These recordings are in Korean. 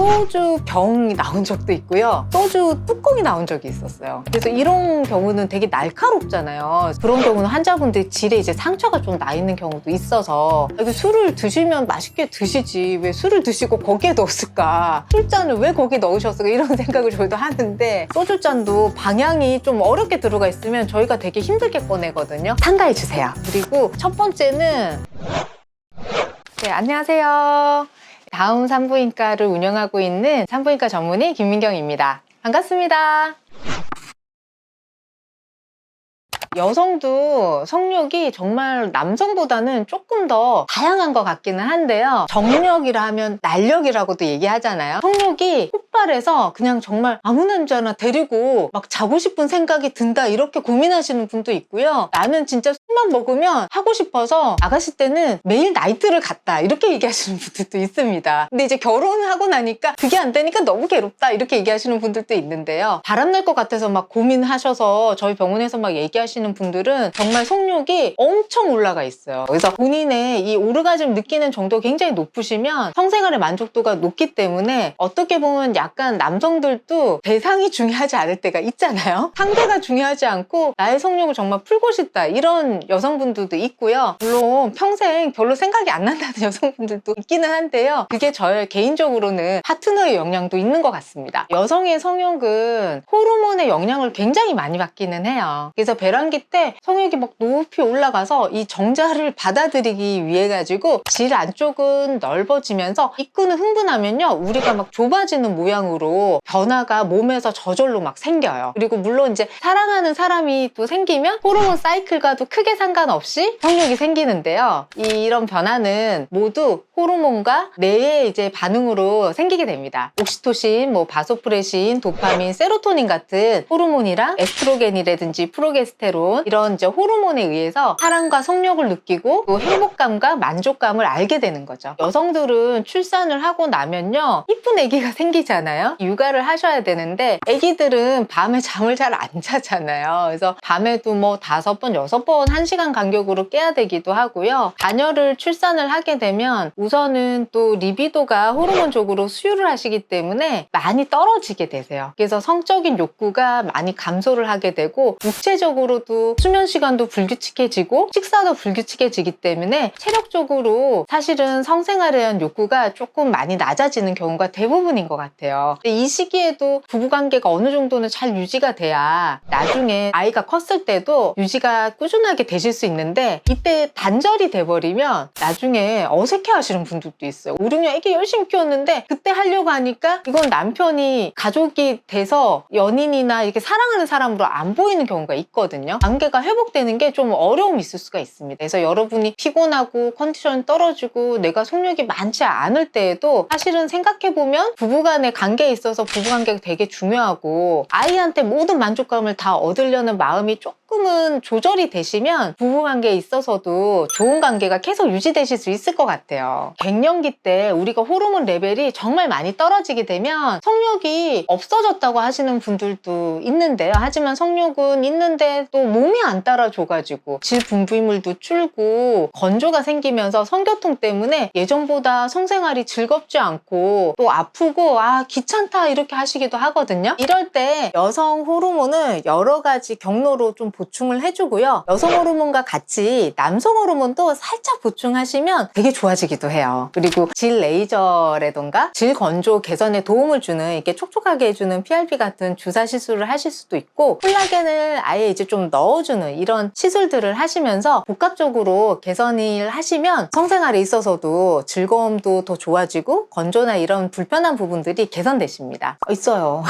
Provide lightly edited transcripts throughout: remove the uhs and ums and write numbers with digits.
소주 병이 나온 적도 있고요. 소주 뚜껑이 나온 적이 있었어요. 그래서 이런 경우는 되게 날카롭잖아요. 그런 경우는 환자분들 질에 이제 상처가 좀 나 있는 경우도 있어서 이게 술을 드시면 맛있게 드시지 왜 술을 드시고 거기에 넣었을까? 술잔을 왜 거기에 넣으셨을까? 이런 생각을 저희도 하는데 소주잔도 방향이 좀 어렵게 들어가 있으면 저희가 되게 힘들게 꺼내거든요. 참가해 주세요. 그리고 첫 번째는 네, 안녕하세요. 다음 산부인과를 운영하고 있는 산부인과 전문의 김민경입니다. 반갑습니다. 여성도 성욕이 정말 남성보다는 조금 더 다양한 것 같기는 한데요. 정력이라 하면 날력이라고도 얘기하잖아요. 성욕이 폭발해서 그냥 정말 아무 남자나 데리고 막 자고 싶은 생각이 든다 이렇게 고민하시는 분도 있고요. 나는 진짜 술만 먹으면 하고 싶어서 나갔을 때는 매일 나이트를 갔다 이렇게 얘기하시는 분들도 있습니다. 근데 이제 결혼을 하고 나니까 그게 안 되니까 너무 괴롭다 이렇게 얘기하시는 분들도 있는데요. 바람날 것 같아서 막 고민하셔서 저희 병원에서 막 얘기하시는 분들은 정말 성욕이 엄청 올라가 있어요. 그래서 본인의 이 오르가즘 느끼는 정도가 굉장히 높으시면 성생활의 만족도가 높기 때문에 어떻게 보면 약간 남성들도 대상이 중요하지 않을 때가 있잖아요. 상대가 중요하지 않고 나의 성욕을 정말 풀고 싶다 이런 여성분들도 있고요. 물론 평생 별로 생각이 안 난다는 여성분들도 있기는 한데요. 그게 저의 개인적으로는 파트너의 영향도 있는 것 같습니다. 여성의 성욕은 호르몬의 영향을 굉장히 많이 받기는 해요. 그래서 배란기 때 성욕이 막 높이 올라가서 이 정자를 받아들이기 위해 가지고 질 안쪽은 넓어지면서 입구는 흥분하면요 우리가 막 좁아지는 모양으로 변화가 몸에서 저절로 막 생겨요. 그리고 물론 이제 사랑하는 사람이 또 생기면 호르몬 사이클과도 크게 상관없이 성욕이 생기는데요. 이런 변화는 모두 호르몬과 뇌의 이제 반응으로 생기게 됩니다. 옥시토신, 바소프레신, 도파민, 세로토닌 같은 호르몬이랑 에스트로겐이라든지 프로게스테론 이런 이제 호르몬에 의해서 사랑과 성욕을 느끼고 또 행복감과 만족감을 알게 되는 거죠. 여성들은 출산을 하고 나면요 이쁜 아기가 생기잖아요. 육아를 하셔야 되는데 아기들은 밤에 잠을 잘 안 자잖아요. 그래서 밤에도 5번, 6번 1시간 간격으로 깨야 되기도 하고요. 자녀를 출산을 하게 되면 우선은 또 리비도가 호르몬적으로 수유를 하시기 때문에 많이 떨어지게 되세요. 그래서 성적인 욕구가 많이 감소를 하게 되고 육체적으로도 수면 시간도 불규칙해지고 식사도 불규칙해지기 때문에 체력적으로 사실은 성생활에 대한 욕구가 조금 많이 낮아지는 경우가 대부분인 것 같아요. 근데 이 시기에도 부부관계가 어느 정도는 잘 유지가 돼야 나중에 아이가 컸을 때도 유지가 꾸준하게 되실 수 있는데 이때 단절이 돼버리면 나중에 어색해 하시는 분들도 있어요. 5, 6년 애기 열심히 키웠는데 그때 하려고 하니까 이건 남편이 가족이 돼서 연인이나 이렇게 사랑하는 사람으로 안 보이는 경우가 있거든요. 관계가 회복되는 게 좀 어려움이 있을 수가 있습니다. 그래서 여러분이 피곤하고 컨디션이 떨어지고 내가 속력이 많지 않을 때에도 사실은 생각해보면 부부간의 관계에 있어서 부부관계가 되게 중요하고 아이한테 모든 만족감을 다 얻으려는 마음이 조금은 조절이 되시면 부부관계에 있어서도 좋은 관계가 계속 유지되실 수 있을 것 같아요. 갱년기 때 우리가 호르몬 레벨이 정말 많이 떨어지게 되면 성욕이 없어졌다고 하시는 분들도 있는데요. 하지만 성욕은 있는데 또 몸이 안 따라줘가지고 질 분비물도 줄고 건조가 생기면서 성교통 때문에 예전보다 성생활이 즐겁지 않고 또 아프고 귀찮다 이렇게 하시기도 하거든요. 이럴 때 여성 호르몬은 여러 가지 경로로 좀 보충을 해주고요. 여성 호르몬과 같이 남성 호르몬도 살짝 보충하시면 되게 좋아지기도 해요. 그리고 질 레이저라던가 질 건조 개선에 도움을 주는 이렇게 촉촉하게 해주는 PRP 같은 주사 시술을 하실 수도 있고 콜라겐을 아예 이제 좀 넣어주는 이런 시술들을 하시면서 복합적으로 개선을 하시면 성생활에 있어서도 즐거움도 더 좋아지고 건조나 이런 불편한 부분들이 개선되십니다. 있어요.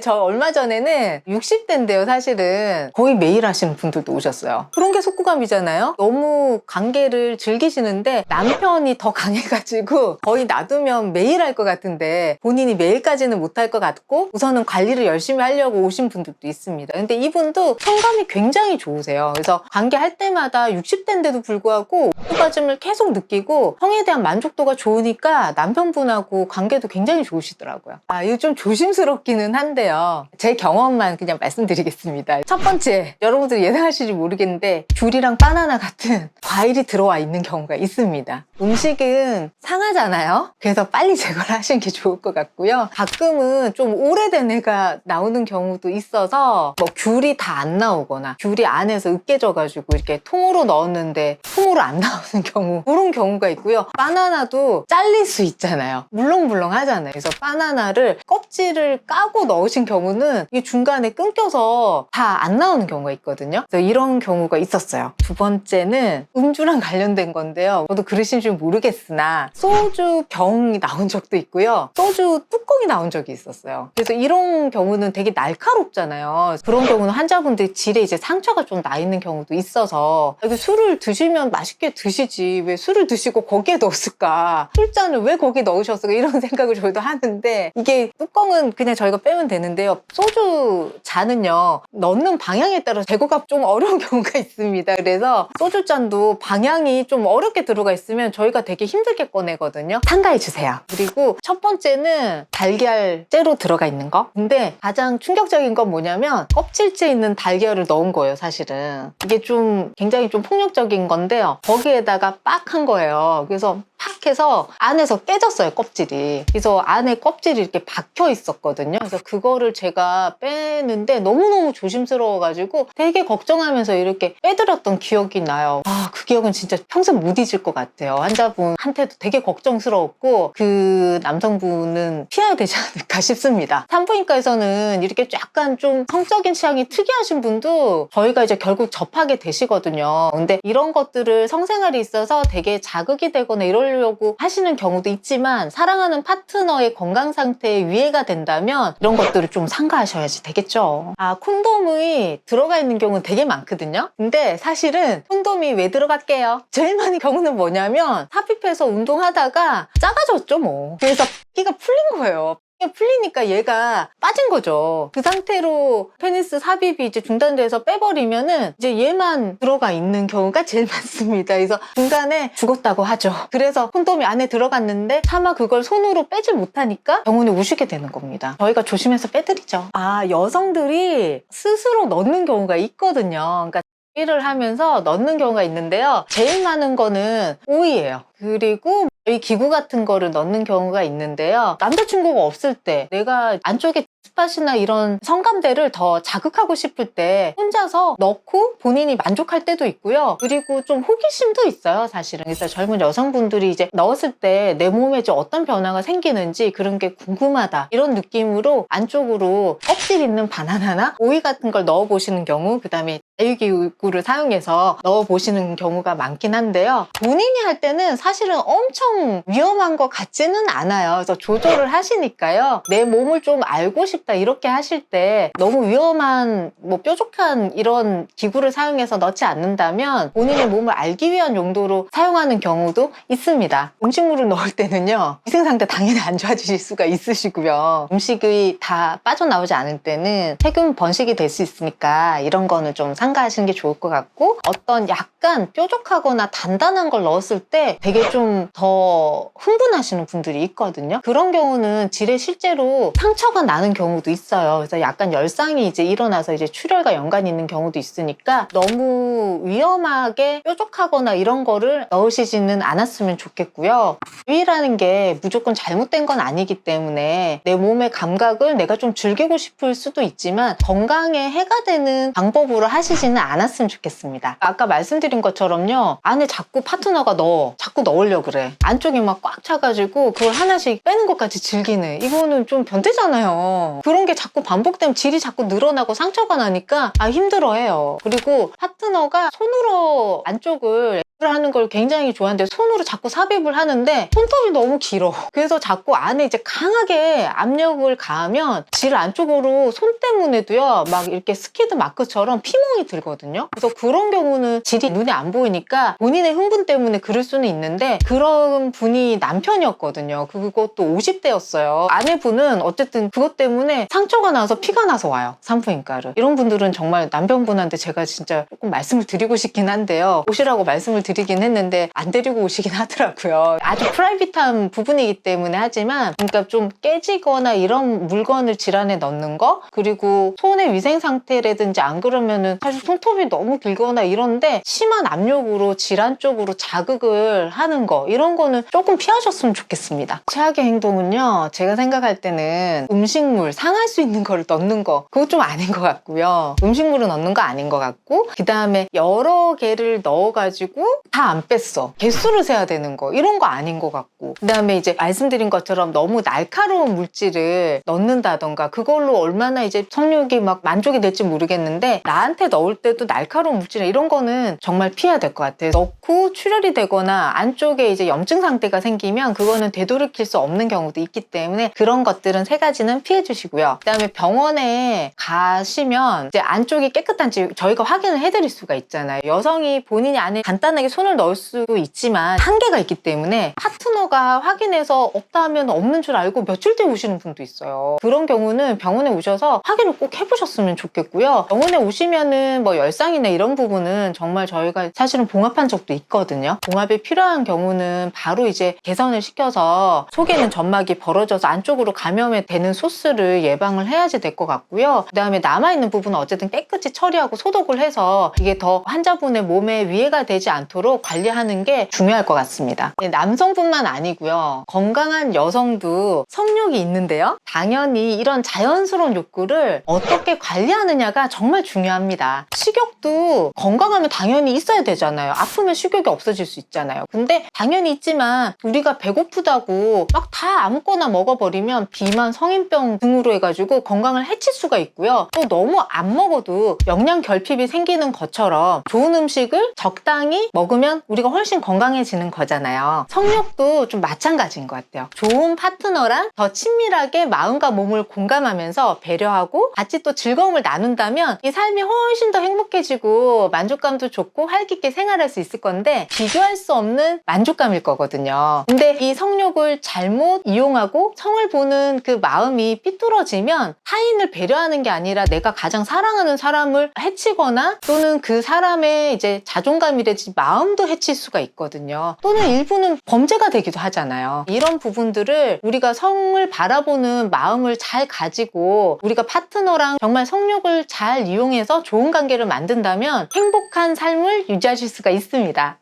저 얼마 전에는 60대인데요 사실은 거의 매일 하시는 분들도 오셨어요. 그런 게 속구감이잖아요. 너무 관계를 즐기시는데 남편이 더 강해가지고 거의 놔두면 매일 할 것 같은데 본인이 매일까지는 못할 것 같고 우선은 관리를 열심히 하려고 오신 분들도 있습니다. 근데 이분도 성감이 굉장히 좋으세요. 그래서 관계할 때마다 60대인데도 불구하고 오르가즘을 계속 느끼고 성에 대한 만족도가 좋으니까 남편분하고 관계도 굉장히 좋으시더라고요. 이거 좀 조심스럽기는 한데 있는데요. 제 경험만 그냥 말씀드리겠습니다. 첫 번째, 여러분들이 예상하실지 모르겠는데 귤이랑 바나나 같은 과일이 들어와 있는 경우가 있습니다. 음식은 상하잖아요. 그래서 빨리 제거를 하시는 게 좋을 것 같고요. 가끔은 좀 오래된 애가 나오는 경우도 있어서 뭐 귤이 다 안 나오거나 귤이 안에서 으깨져가지고 이렇게 통으로 넣었는데 통으로 안 나오는 경우, 그런 경우가 있고요. 바나나도 잘릴 수 있잖아요. 물렁물렁 하잖아요. 그래서 바나나를 껍질을 까고 넣으신 경우는 이게 중간에 끊겨서 다 안 나오는 경우가 있거든요. 그래서 이런 경우가 있었어요. 두 번째는 음주랑 관련된 건데요. 저도 그러신지 모르겠으나 소주 병이 나온 적도 있고요. 소주 뚜껑이 나온 적이 있었어요. 그래서 이런 경우는 되게 날카롭잖아요. 그런 경우는 환자분들이 질에 이제 상처가 좀 나 있는 경우도 있어서 이게 술을 드시면 맛있게 드시지 왜 술을 드시고 거기에 넣었을까? 술잔을 왜 거기에 넣으셨을까? 이런 생각을 저희도 하는데 이게 뚜껑은 그냥 저희가 빼면 되는데요. 소주 잔은요. 넣는 방향에 따라 제거가 좀 어려운 경우가 있습니다. 그래서 소주잔도 방향이 좀 어렵게 들어가 있으면 저희가 되게 힘들게 꺼내거든요. 삼가해 주세요. 그리고 첫 번째는 달걀째로 들어가 있는 거. 근데 가장 충격적인 건 뭐냐면 껍질째 있는 달걀을 넣은 거예요. 사실은 이게 좀 굉장히 좀 폭력적인 건데요. 거기에다가 빡 한 거예요. 그래서 팍 해서 안에서 깨졌어요, 껍질이. 그래서 안에 껍질이 이렇게 박혀 있었거든요. 그래서 그거를 제가 빼는데 너무너무 조심스러워가지고 되게 걱정하면서 이렇게 빼드렸던 기억이 나요. 아, 그 기억은 진짜 평생 못 잊을 것 같아요. 환자분한테도 되게 걱정스러웠고 그 남성분은 피해야 되지 않을까 싶습니다. 산부인과에서는 이렇게 약간 좀 성적인 취향이 특이하신 분도 저희가 이제 결국 접하게 되시거든요. 근데 이런 것들을 성생활에 있어서 되게 자극이 되거나 이러려고 하시는 경우도 있지만 사랑하는 파트너의 건강 상태에 위해가 된다면 이런 것들을 좀 삼가하셔야지 되겠죠. 아, 콘돔이 들어가 있는 경우는 되게 많거든요. 근데 사실은 콘돔이 왜 들어갈게요? 제일 많은 경우는 뭐냐면 삽입해서 운동하다가 작아졌죠 뭐. 그래서 끼가 풀린 거예요. 풀리니까 얘가 빠진 거죠. 그 상태로 페니스 삽입이 이제 중단돼서 빼버리면은 이제 얘만 들어가 있는 경우가 제일 많습니다. 그래서 중간에 죽었다고 하죠. 그래서 콘돔이 안에 들어갔는데 차마 그걸 손으로 빼질 못하니까 병원에 오시게 되는 겁니다. 저희가 조심해서 빼드리죠. 아, 여성들이 스스로 넣는 경우가 있거든요. 그러니까 를 하면서 넣는 경우가 있는데요. 제일 많은 거는 오이예요. 그리고 이 기구 같은 거를 넣는 경우가 있는데요. 남자친구가 없을 때 내가 안쪽에 스팟이나 이런 성감대를 더 자극하고 싶을 때 혼자서 넣고 본인이 만족할 때도 있고요. 그리고 좀 호기심도 있어요, 사실은. 그래서 젊은 여성분들이 이제 넣었을 때 내 몸에 좀 어떤 변화가 생기는지 그런 게 궁금하다. 이런 느낌으로 안쪽으로 껍질 있는 바나나나 오이 같은 걸 넣어보시는 경우, 그 다음에 자유기구를 사용해서 넣어보시는 경우가 많긴 한데요. 본인이 할 때는 사실은 엄청 위험한 것 같지는 않아요. 그래서 조절을 하시니까요. 내 몸을 좀 알고 싶다 이렇게 하실 때 너무 위험한 뭐 뾰족한 이런 기구를 사용해서 넣지 않는다면 본인의 몸을 알기 위한 용도로 사용하는 경우도 있습니다. 음식물을 넣을 때는요. 위생상태 당연히 안 좋아지실 수가 있으시고요. 음식이 다 빠져나오지 않을 때는 세균 번식이 될 수 있으니까 이런 거는 좀 삼가하시는 게 좋을 것 같고, 어떤 약간 뾰족하거나 단단한 걸 넣었을 때 되게 좀 더 흥분하시는 분들이 있거든요. 그런 경우는 질에 실제로 상처가 나는 경우도 있어요. 그래서 약간 열상이 이제 일어나서 이제 출혈과 연관이 있는 경우도 있으니까 너무 위험하게 뾰족하거나 이런 거를 넣으시지는 않았으면 좋겠고요. 부위라는 게 무조건 잘못된 건 아니기 때문에 내 몸의 감각을 내가 좀 즐기고 싶을 수도 있지만 건강에 해가 되는 방법으로 하시지는 않았으면 좋겠습니다. 아까 말씀드린 것처럼요. 안에 자꾸 파트너가 자꾸 넣으려고 그래. 안쪽이 막 꽉 차가지고 그걸 하나씩 빼는 것까지 즐기는, 이거는 좀 변태잖아요. 그런 게 자꾸 반복되면 질이 자꾸 늘어나고 상처가 나니까 힘들어해요. 그리고 파트너가 손으로 안쪽을 하는 걸 굉장히 좋아하는데 손으로 자꾸 삽입을 하는데 손톱이 너무 길어. 그래서 자꾸 안에 이제 강하게 압력을 가하면 질 안쪽으로 손 때문에도요 막 이렇게 스키드 마크처럼 피멍이 들거든요. 그래서 그런 경우는 질이 눈에 안 보이니까 본인의 흥분 때문에 그럴 수는 있는데, 그런 분이 남편이었거든요. 그것도 50대였어요. 아내분은 어쨌든 그것 때문에 상처가 나서 피가 나서 와요, 산부인과를. 이런 분들은 정말 남편분한테 제가 진짜 조금 말씀을 드리고 싶긴 한데요. 오시라고 말씀을 드리긴 했는데 안 데리고 오시긴 하더라고요. 아주 프라이빗한 부분이기 때문에 하지만 그러니까 좀 깨지거나 이런 물건을 질환에 넣는 거, 그리고 손의 위생 상태라든지 안 그러면은 사실 손톱이 너무 길거나 이런데 심한 압력으로 질환 쪽으로 자극을 하는 거, 이런 거는 조금 피하셨으면 좋겠습니다. 최악의 행동은요, 제가 생각할 때는 음식물, 상할 수 있는 거를 넣는 거, 그거 좀 아닌 것 같고요. 음식물을 넣는 거 아닌 것 같고, 그 다음에 여러 개를 넣어가지고 다 안 뺐어, 개수를 세야 되는 거, 이런 거 아닌 것 같고, 그 다음에 이제 말씀드린 것처럼 너무 날카로운 물질을 넣는다던가, 그걸로 얼마나 이제 성욕이 막 만족이 될지 모르겠는데 나한테 넣을 때도 날카로운 물질 이런 거는 정말 피해야 될 것 같아요. 넣고 출혈이 되거나 안쪽에 이제 염증 상태가 생기면 그거는 되돌이킬 수 없는 경우도 있기 때문에 그런 것들은 세 가지는 피해 주시고요. 그 다음에 병원에 가시면 이제 안쪽이 깨끗한지 저희가 확인을 해드릴 수가 있잖아요. 여성이 본인이 안에 간단하게 손을 넣을 수도 있지만 한계가 있기 때문에 파트너가 확인해서 없다 하면 없는 줄 알고 며칠 뒤에 오시는 분도 있어요. 그런 경우는 병원에 오셔서 확인을 꼭 해보셨으면 좋겠고요. 병원에 오시면은 뭐 열상이나 이런 부분은 정말 저희가 사실은 봉합한 적도 있거든요. 봉합이 필요한 경우는 바로 이제 개선을 시켜서 속에는 점막이 벌어져서 안쪽으로 감염이 되는 소스를 예방을 해야지 될 것 같고요. 그 다음에 남아있는 부분은 어쨌든 깨끗이 처리하고 소독을 해서 이게 더 환자분의 몸에 위해가 되지 않도록 관리하는 게 중요할 것 같습니다. 남성뿐만 아니고요, 건강한 여성도 성욕이 있는데요, 당연히 이런 자연스러운 욕구를 어떻게 관리하느냐가 정말 중요합니다. 식욕도 건강하면 당연히 있어야 되잖아요. 아프면 식욕이 없어질 수 있잖아요. 근데 당연히 있지만 우리가 배고프다고 막 다 아무거나 먹어버리면 비만, 성인병 등으로 해가지고 건강을 해칠 수가 있고요. 또 너무 안 먹어도 영양 결핍이 생기는 것처럼 좋은 음식을 적당히 먹으면 우리가 훨씬 건강해지는 거잖아요. 성욕도 좀 마찬가지인 것 같아요. 좋은 파트너랑 더 친밀하게 마음과 몸을 공감하면서 배려하고 같이 또 즐거움을 나눈다면 이 삶이 훨씬 더 행복해지고 만족감도 좋고 활기있게 생활할 수 있을 건데, 비교할 수 없는 만족감일 거거든요. 근데 이 성욕을 잘못 이용하고 성을 보는 그 마음이 삐뚤어지면 타인을 배려하는 게 아니라 내가 가장 사랑하는 사람을 해치거나 또는 그 사람의 이제 자존감이라든지 마음도 해칠 수가 있거든요. 또는 일부는 범죄가 되기도 하잖아요. 이런 부분들을 우리가 성을 바라보는 마음을 잘 가지고 우리가 파트너랑 정말 성욕을 잘 이용해서 좋은 관계를 만든다면 행복한 삶을 유지하실 수가 있습니다.